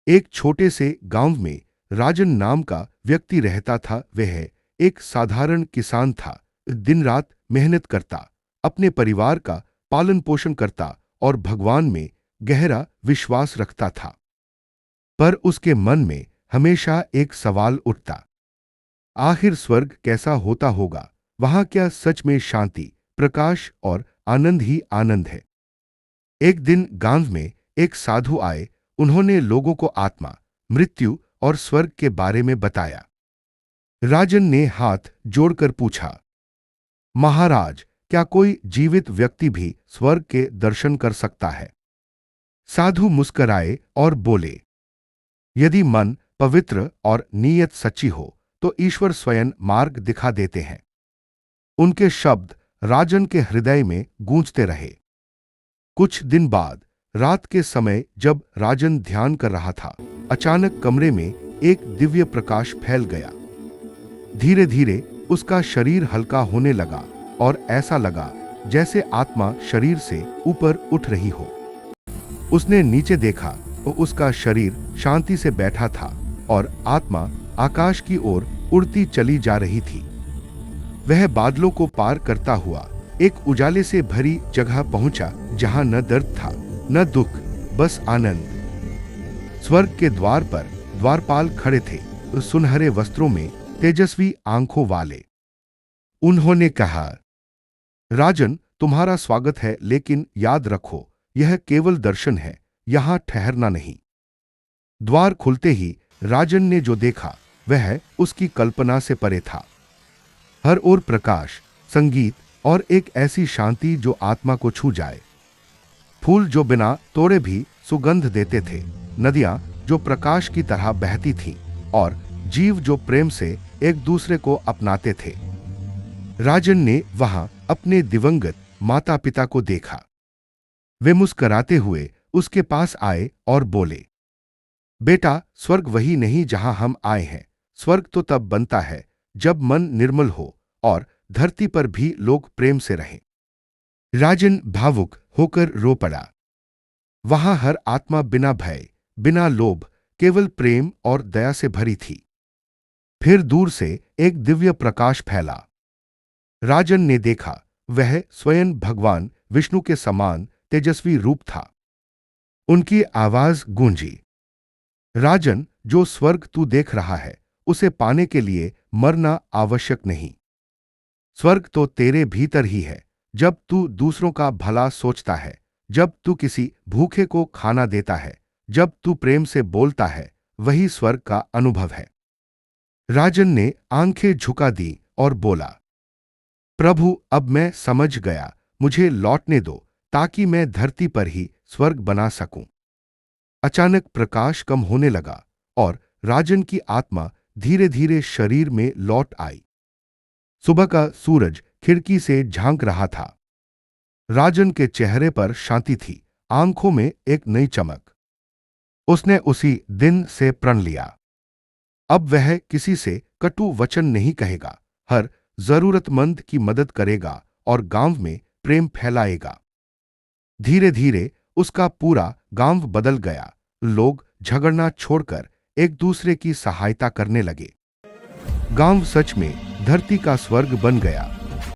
एक छोटे से गांव में राजन नाम का व्यक्ति रहता था। वह एक साधारण किसान था। दिन रात मेहनत करता, अपने परिवार का पालन पोषण करता और भगवान में गहरा विश्वास रखता था। पर उसके मन में हमेशा एक सवाल उठता, आखिर स्वर्ग कैसा होता होगा? वहां क्या सच में शांति, प्रकाश और आनंद ही आनंद है? एक दिन गांव में एक साधु आए। उन्होंने लोगों को आत्मा, मृत्यु और स्वर्ग के बारे में बताया। राजन ने हाथ जोड़कर पूछा, महाराज, क्या कोई जीवित व्यक्ति भी स्वर्ग के दर्शन कर सकता है? साधु मुस्कराए और बोले, यदि मन पवित्र और नीयत सच्ची हो तो ईश्वर स्वयं मार्ग दिखा देते हैं। उनके शब्द राजन के हृदय में गूंजते रहे। कुछ दिन बाद रात के समय जब राजन ध्यान कर रहा था, अचानक कमरे में एक दिव्य प्रकाश फैल गया। धीरे धीरे उसका शरीर हल्का होने लगा और ऐसा लगा जैसे आत्मा शरीर से ऊपर उठ रही हो। उसने नीचे देखा तो उसका शरीर शांति से बैठा था और आत्मा आकाश की ओर उड़ती चली जा रही थी। वह बादलों को पार करता हुआ एक उजाले से भरी जगह पहुंचा, जहां न दर्द था न दुख, बस आनंद। स्वर्ग के द्वार पर द्वारपाल खड़े थे, सुनहरे वस्त्रों में, तेजस्वी आंखों वाले। उन्होंने कहा, राजन, तुम्हारा स्वागत है, लेकिन याद रखो, यह केवल दर्शन है, यहां ठहरना नहीं। द्वार खुलते ही राजन ने जो देखा वह उसकी कल्पना से परे था। हर ओर प्रकाश, संगीत और एक ऐसी शांति जो आत्मा को छू जाए। फूल जो बिना तोड़े भी सुगंध देते थे, नदियां जो प्रकाश की तरह बहती थीं और जीव जो प्रेम से एक दूसरे को अपनाते थे। राजन ने वहां अपने दिवंगत माता पिता को देखा। वे मुस्कराते हुए उसके पास आए और बोले, बेटा, स्वर्ग वही नहीं जहां हम आए हैं। स्वर्ग तो तब बनता है जब मन निर्मल हो और धरती पर भी लोग प्रेम से रहें। राजन भावुक होकर रो पड़ा। वहां हर आत्मा बिना भय, बिना लोभ, केवल प्रेम और दया से भरी थी। फिर दूर से एक दिव्य प्रकाश फैला। राजन ने देखा, वह स्वयं भगवान विष्णु के समान तेजस्वी रूप था। उनकी आवाज गूंजी, राजन, जो स्वर्ग तू देख रहा है उसे पाने के लिए मरना आवश्यक नहीं। स्वर्ग तो तेरे भीतर ही है। जब तू दूसरों का भला सोचता है, जब तू किसी भूखे को खाना देता है, जब तू प्रेम से बोलता है, वही स्वर्ग का अनुभव है। राजन ने आंखें झुका दी और बोला, प्रभु, अब मैं समझ गया, मुझे लौटने दो ताकि मैं धरती पर ही स्वर्ग बना सकूं। अचानक प्रकाश कम होने लगा और राजन की आत्मा धीरे धीरे शरीर में लौट आई। सुबह का सूरज खिड़की से झांक रहा था। राजन के चेहरे पर शांति थी, आंखों में एक नई चमक। उसने उसी दिन से प्रण लिया, अब वह किसी से कटु वचन नहीं कहेगा, हर जरूरतमंद की मदद करेगा और गांव में प्रेम फैलाएगा। धीरे धीरे उसका पूरा गांव बदल गया। लोग झगड़ना छोड़कर एक दूसरे की सहायता करने लगे। गांव सच में धरती का स्वर्ग बन गया।